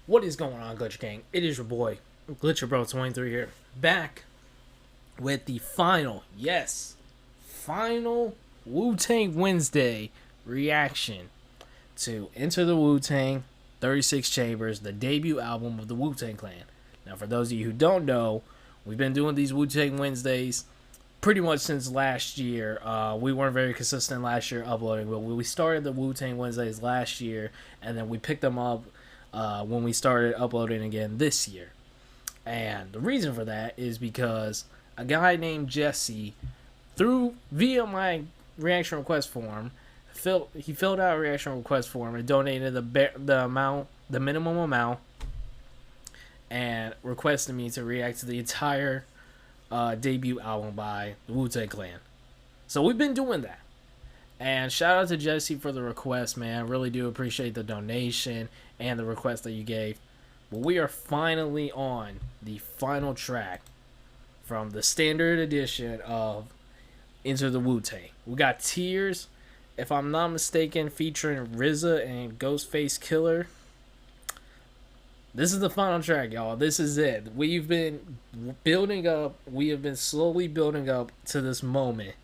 What is going on, Glitcher Gang? It is your boy, Glitcher Bro 23 here, back with the final, yes, final Wu-Tang Wednesday reaction to Enter the Wu-Tang 36 Chambers, the debut album of the Wu-Tang Clan. Now, for those of you who don't know, we've been doing these Wu-Tang Wednesdays pretty much since last year. We weren't very consistent last year uploading, but we started the Wu-Tang Wednesdays last year, and then we picked them up when we started uploading again this year. And the reason for that is because a guy named Jesse, via my reaction request form, he filled out a reaction request form and donated the minimum amount, and requested me to react to the entire debut album by the Wu-Tang Clan. So we've been doing that. And shout out to Jesse for the request, man. Really do appreciate the donation and the request that you gave. But we are finally on the final track from the standard edition of Enter the Wu-Tang. We got Tearz, if I'm not mistaken, featuring RZA and Ghostface Killer. This is the final track, y'all. This is it. We've been building up. We have been slowly building up to this moment.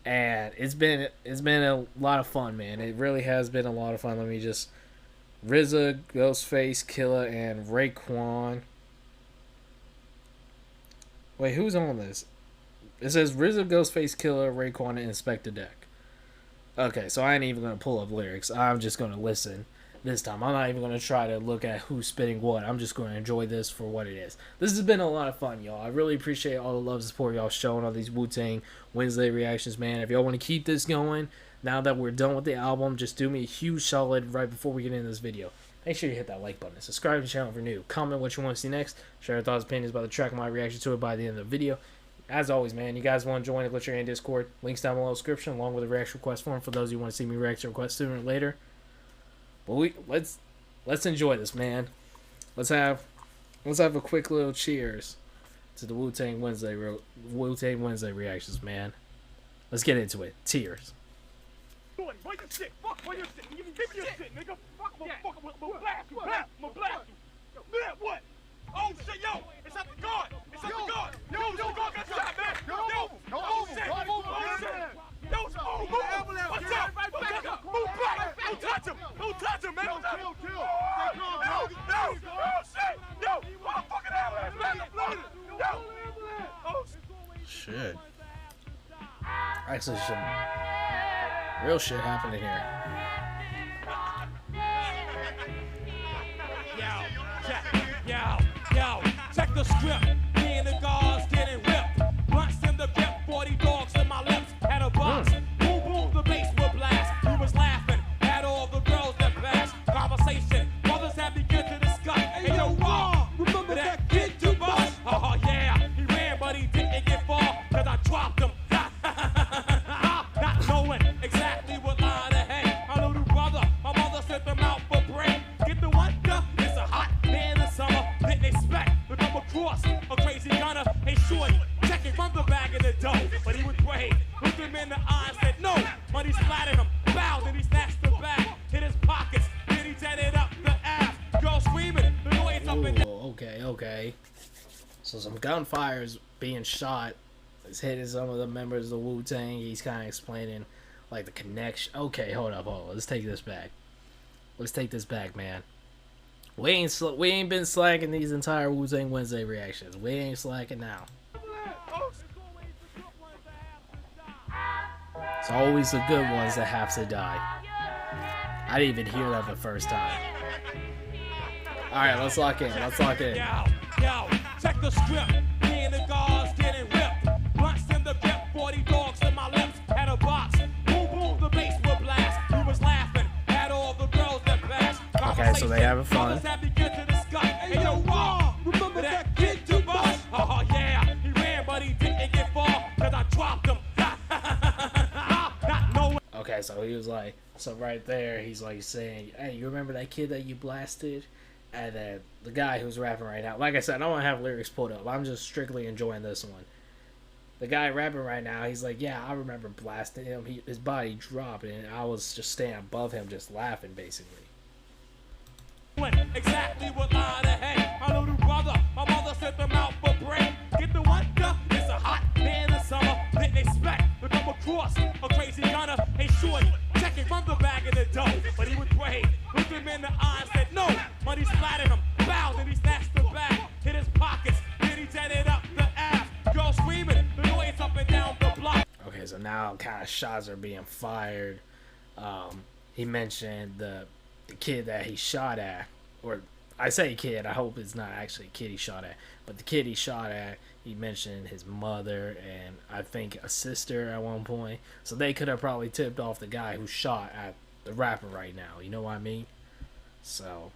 And it's been a lot of fun, man. It really has been a lot of fun. Let me just... RZA, Ghostface, Killer, and Raekwon. Wait, who's on this? It says RZA, Ghostface, Killer, Raekwon, and Inspector Deck. Okay, so I ain't even going to pull up lyrics. I'm just going to listen this time. I'm not even going to try to look at who's spitting what. I'm just going to enjoy this for what it is. This has been a lot of fun, y'all. I really appreciate all the love and support y'all showing on these Wu-Tang Wednesday reactions, man. If y'all want to keep this going, now that we're done with the album, just do me a huge solid right before we get into this video. Make sure you hit that like button. Subscribe to the channel if you're new. Comment what you want to see next. Share your thoughts and opinions about the track and my reaction to it by the end of the video. As always, man, you guys want to join the Glitcher Gang Discord, links down below in the description, along with a reaction request form for those who want to see me react to requests sooner or later. But let's enjoy this, man. Let's have a quick little cheers to the Wu-Tang Wednesday reactions, man. Let's get into it. Tearz. Where you sit? Fuck where you sit. Give me your shit, nigga. Fuck, motherfucker. I'ma blast you. I'ma blast you. Man, what? Oh shit, yo! It's at the guard. It's at the guard. Yo, the guard got shot, man. Yo, oh shit. Oh shit. Yo, oh, move. What's up? Move back. Don't touch him. Don't touch him, man. Kill. No. Oh shit. Yo, motherfucking ambulance, man. Yo. Oh shit. Actually, some real shit happening here. Yo, check the script. Me and the guards getting ripped. Blunts in the grip, 40 dogs in my lips. Had a box. Boom, boom, the bass will blast. We was laughing at all the girls that passed. Conversation, mothers had begun to discuss. Hey, yo, Raw, remember that kid to bust? Oh, yeah, he ran, but he didn't get far. Cause I dropped him. Not knowing exactly what line to hang. My little brother, my mother sent them out for break. Get the what? It's a hot day in the summer. Didn't expect to come across a crazy gunner. Hey, short, checking from the bag of the dough. But he was brave. Looked him in the eye and said, no. Money splattered him. Bowed and he snatched the bag. Hit his pockets. Then he tatted up the ass. Girl screaming. The noise up and down. Okay. So some gunfires being shot. It's hitting some of the members of the Wu-Tang. He's kind of explaining, like, the connection. Okay, hold up. Let's take this back. Let's take this back, man. We ain't been slacking these entire Wu-Tang Wednesday reactions. We ain't slacking now. It's always the good ones that have to die. I didn't even hear that the first time. Alright, let's lock in. Let's lock in. Yo, check the script. Me and the guards getting ripped. Blunts in the grip, 40 dogs in my lips. Had a box. Boom, boom, the bass will blast. We was laughing at all the girls that passed. Okay, so they having fun. Hey, yo, Raw, remember that kid to bust? Oh, yeah, he ran, but he didn't get far. Cause I dropped him. Not knowing. Okay, so he was like, so right there, he's like saying, hey, you remember that kid that you blasted? And then the guy who's rapping right now, like I said, I don't have lyrics pulled up. I'm just strictly enjoying this one. The guy rapping right now, he's like, yeah, I remember blasting him. His body dropped, and I was just standing above him, just laughing, basically. doing exactly what lie to hang. My little brother, my mother sent them out for break. Get the wonder, it's a hot day in the summer. Didn't expect to come across a crazy gunner. Hey, shorty, checking from the bag of the dough. But he was brave, looked him in the eye and said no. Money splattered him, bowed and he snatched the bag. Hit his pockets, then he jetted up the ass. Girl screaming, the noise up and down the block. Okay, so now kind of shots are being fired. He mentioned the kid that he shot at, or I say kid, I hope it's not actually a kid he shot at, but the kid he shot at, he mentioned his mother and I think a sister at one point. So they could have probably tipped off the guy who shot at the rapper right now, you know what I mean? So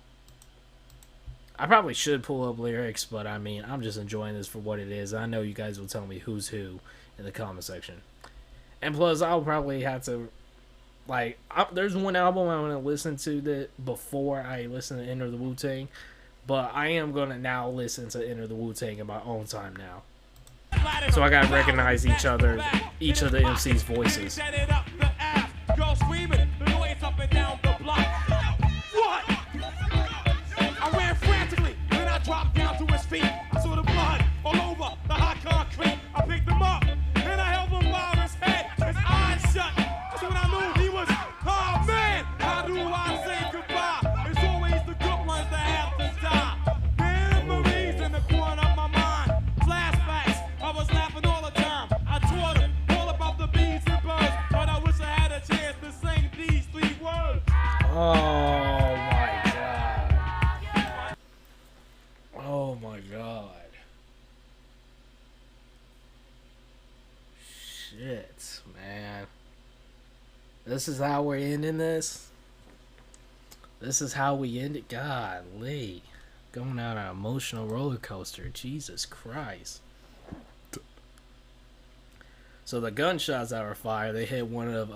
I probably should pull up lyrics, but I mean, I'm just enjoying this for what it is. I know you guys will tell me who's who in the comment section. And plus, I'll probably have to, like, there's one album I'm going to listen to that before I listen to Enter the Wu-Tang. But I am going to now listen to Enter the Wu-Tang in my own time now. So I got to recognize each of the MC's voices. Girl screaming, the noise up and down the block. What? I ran frantically, then I dropped down to his feet. I saw the blood all over the hot concrete. I picked him up, then I held him by his head, his eyes shut. That's when I knew he was, oh man, how do I say goodbye? It's always the good ones that have to die. Memories in the corner of my mind, flashbacks, I was laughing all the time. I taught him all about the bees and birds, but I wish I had a chance to sing these 3 words. Oh my god. Oh my god. Shit, man. This is how we're ending this? This is how we end it? Golly. Going on an emotional roller coaster. Jesus Christ. So the gunshots that were fired, they hit one of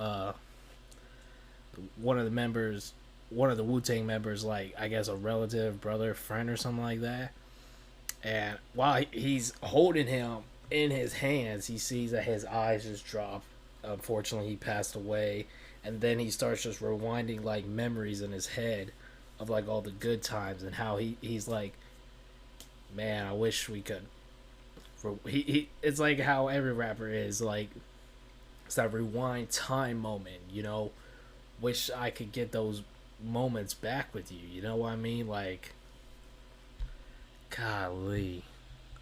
the members, one of the Wu-Tang members, like, I guess a relative, brother, friend or something like that. And while he's holding him in his hands, he sees that his eyes just drop. Unfortunately, he passed away. And then he starts just rewinding, like, memories in his head of, like, all the good times and how he's like, man, I wish we could. It's like how every rapper is, like, it's that rewind time moment, you know? Wish I could get those moments back with you, you know what I mean? Like, golly.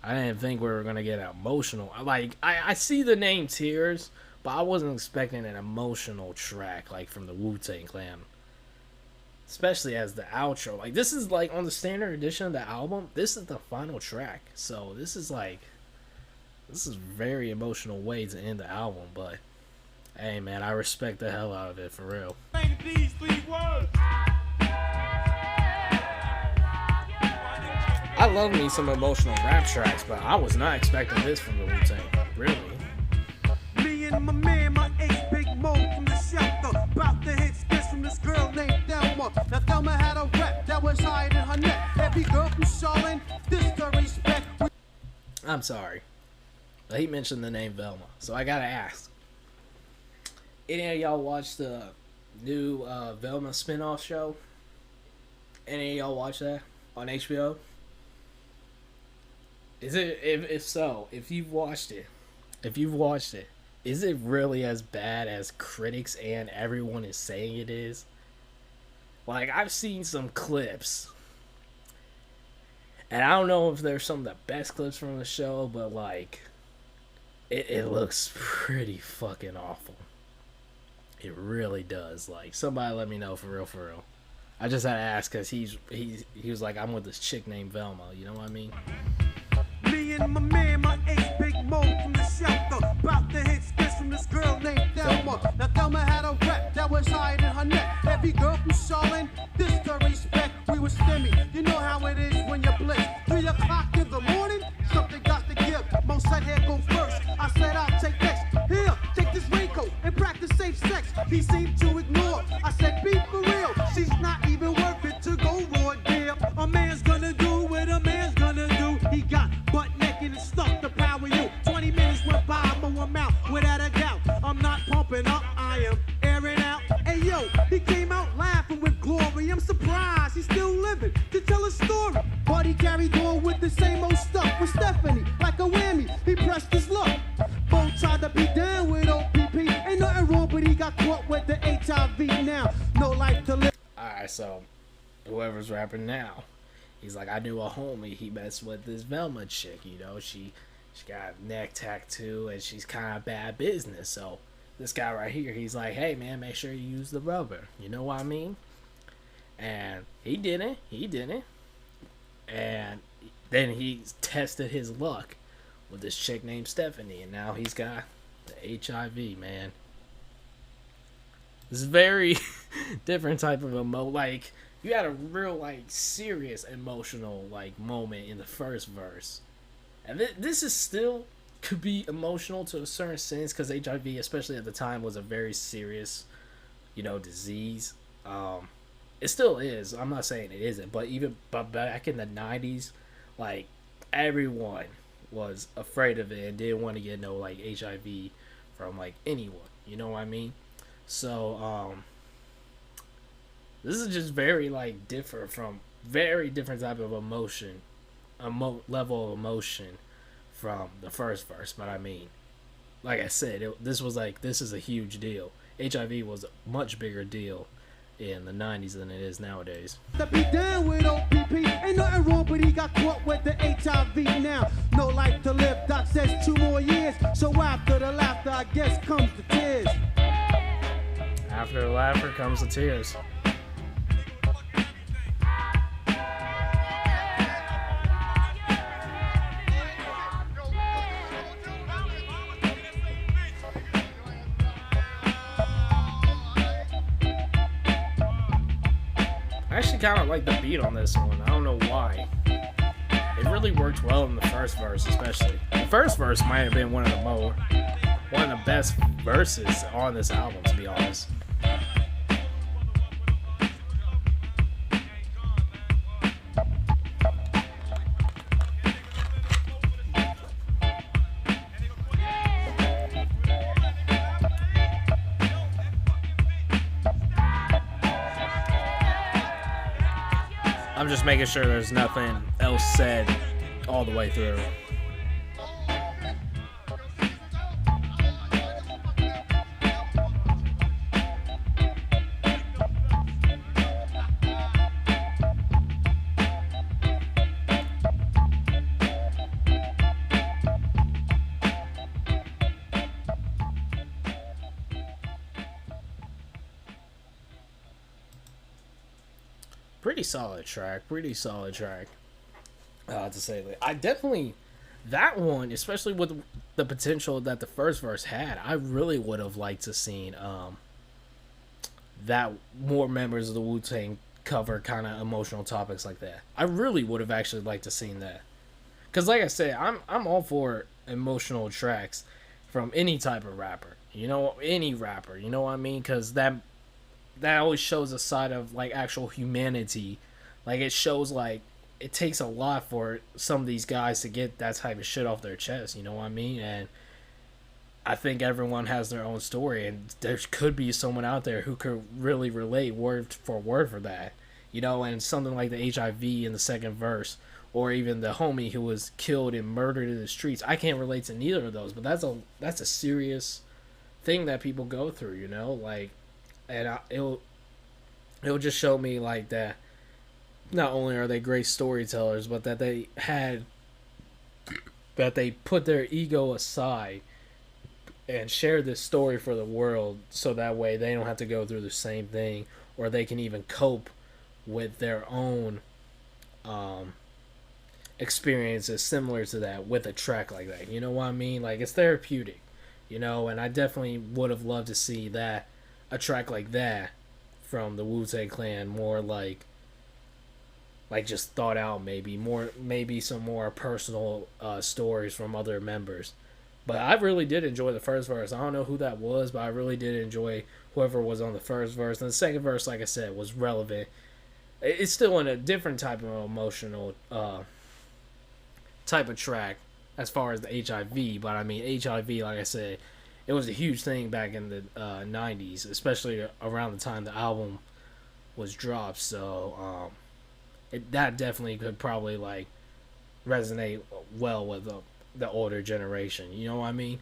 I didn't think we were going to get emotional. Like, I see the name Tearz, but I wasn't expecting an emotional track, like, from the Wu-Tang Clan. Especially as the outro. Like, this is, like, on the standard edition of the album, this is the final track. So, this is, like, this is a very emotional way to end the album, but, hey, man, I respect the hell out of it, for real. Sing these 3 words. I love me some emotional rap tracks, but I was not expecting this from the Wu-Tang. Really. Me and my man, my ace, Big Mo from the shelter. About to hit skits from this girl named Thelma. Now Thelma had a rep that was higher than her neck. Every girl from Charlotte, this to respect. I'm sorry. He mentioned the name Velma, so I gotta ask. Any of y'all watch the new Velma spinoff show? Any of y'all watch that on HBO? Is it, if so, if you've watched it, is it really as bad as critics and everyone is saying it is? Like, I've seen some clips, and I don't know if they're some of the best clips from the show, but, like, it looks pretty fucking awful. It really does. Like, somebody let me know, for real, for real. I just had to ask, because he was like, I'm with this chick named Velma, you know what I mean? Me and my man, my ace, Big Mo from the shelter. About to hit skits from this girl named Thelma. Now Thelma had a rep that was higher than her neck. Every girl from Charlotte, this to respect. We were stimmy. You know how it is when you blitz. 3 o'clock in the morning, something got to give. Mo said, here go first. I said, I'll take next. Here, take this raincoat and practice safe sex. He seemed to ignore. I said, be for real. She's not even worth it to go raw, dear. A man's gonna do what a man's gonna do. He got butt naked and stuck to power you. 20 minutes went by, I'm out without a doubt. I'm not pumping up, I am airing out. Hey yo, he came out laughing with glory. I'm surprised he's still living. story. But he carried on with the same old stuff with Stephanie. Like a whammy, he pressed his luck. Both tried to be down with OPP. Ain't nothing wrong, but he got caught with the HIV now. No life to live. Alright, so whoever's rapping now, he's like, I knew a homie, he messed with this Velma chick, you know, she got a neck tattoo and she's kind of bad business. So this guy right here, he's like, hey man, make sure you use the rubber, you know what I mean? And he didn't, and then he tested his luck with this chick named Stephanie, and now he's got the HIV, man. It's very different type of like, you had a real, like, serious emotional, like, moment in the first verse. And this is still could be emotional to a certain sense, because HIV, especially at the time, was a very serious, you know, disease. It still is. I'm not saying it isn't, but back in the 90s, like, everyone was afraid of it and didn't want to get no, like, HIV from, like, anyone. You know what I mean? So, this is just very, like, very different type of emotion, level of emotion from the first verse. But I mean, like I said, this is a huge deal. HIV was a much bigger deal in the 90s than it is nowadays. To be down with OPP, ain't nothing wrong, but he got caught with the HIV now. No life to live, Doc says 2 more years. So after the laughter, I guess comes the tears. After the laughter comes the tears. I actually kind of like the beat on this one. I don't know why. It really worked well in the first verse, especially. The first verse might have been one of the best verses on this album, to be honest. I'm just making sure there's nothing else said all the way through. Pretty solid track. To say that, I definitely, that one, especially with the potential that the first verse had, I really would have liked to seen that more members of the Wu-Tang cover kind of emotional topics like that. I really would have actually liked to seen that, because like I said, I'm all for emotional tracks from any type of rapper. You know, any rapper. You know what I mean? Because that always shows a side of, like, actual humanity. Like, it shows, like, it takes a lot for some of these guys to get that type of shit off their chest, you know what I mean? And I think everyone has their own story, and there could be someone out there who could really relate word for that, you know? And something like the HIV in the second verse, or even the homie who was killed and murdered in the streets, I can't relate to neither of those, but that's a serious thing that people go through, you know? Like, and it'll just show me, like, that not only are they great storytellers, but that they put their ego aside and share this story for the world, so that way they don't have to go through the same thing, or they can even cope with their own experiences similar to that with a track like that. You know what I mean? Like, it's therapeutic, you know, and I definitely would have loved to see that, a track like that from the Wu-Tang Clan, more like just thought out, maybe some more personal stories from other members. But I really did enjoy the first verse. I don't know who that was, but I really did enjoy whoever was on the first verse. And the second verse, like I said, was relevant. It's still in a different type of emotional type of track as far as the HIV. But I mean, HIV, like I said, it was a huge thing back in the 90s, especially around the time the album was dropped. So that definitely could probably like resonate well with the older generation. You know what I mean?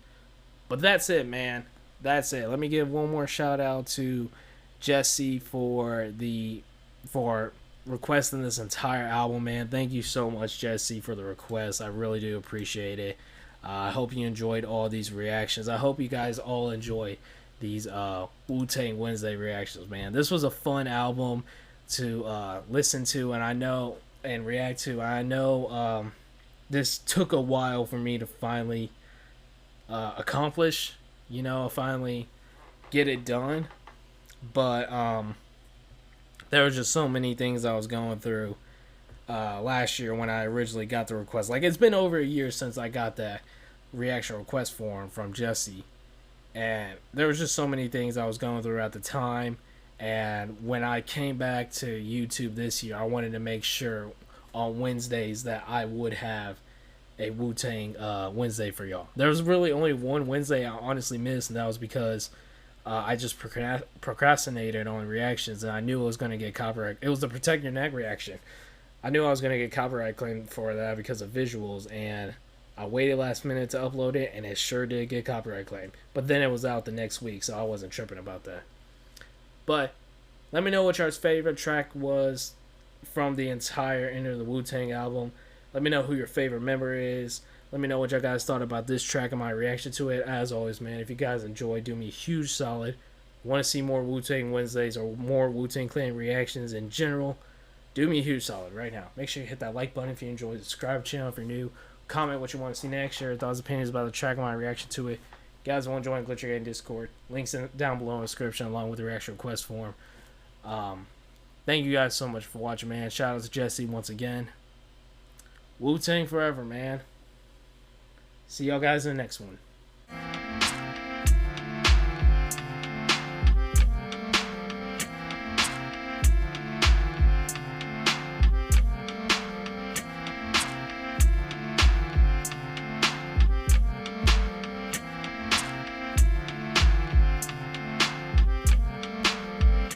But that's it, man. That's it. Let me give one more shout out to Jesse for requesting this entire album, man. Thank you so much, Jesse, for the request. I really do appreciate it. I hope you enjoyed all these reactions. I hope you guys all enjoy these Wu-Tang Wednesday reactions, man. This was a fun album to listen to and react to. I know this took a while for me to finally accomplish, finally get it done. But there were just so many things I was going through last year when I originally got the request. Like, it's been over a year since I got that reaction request form from Jesse. And there was just so many things I was going through at the time. And when I came back to YouTube this year, I wanted to make sure on Wednesdays that I would have a Wu-Tang Wednesday for y'all. There was really only one Wednesday I honestly missed, and that was because I just procrastinated on reactions, and I knew it was going to get copyright. It was the Protect Your Neck reaction. I knew I was going to get copyright claim for that because of visuals, and I waited last minute to upload it, and it sure did get copyright claim. But then it was out the next week, so I wasn't tripping about that. But let me know what y'all's favorite track was from the entire Enter the Wu-Tang album. Let me know who your favorite member is. Let me know what y'all guys thought about this track and my reaction to it. As always, man, if you guys enjoy, do me a huge solid. Want to see more Wu-Tang Wednesdays or more Wu-Tang Clan reactions in general, do me a huge solid right now. Make sure you hit that like button if you enjoyed. Subscribe to the channel if you're new. Comment what you want to see next. Share your thoughts, opinions about the track and my reaction to it. Guys, want to join Glitcher Gang Discord? Links down below in the description along with the reaction request form. Thank you guys so much for watching, man. Shout out to Jesse once again. Wu-Tang forever, man. See y'all guys in the next one.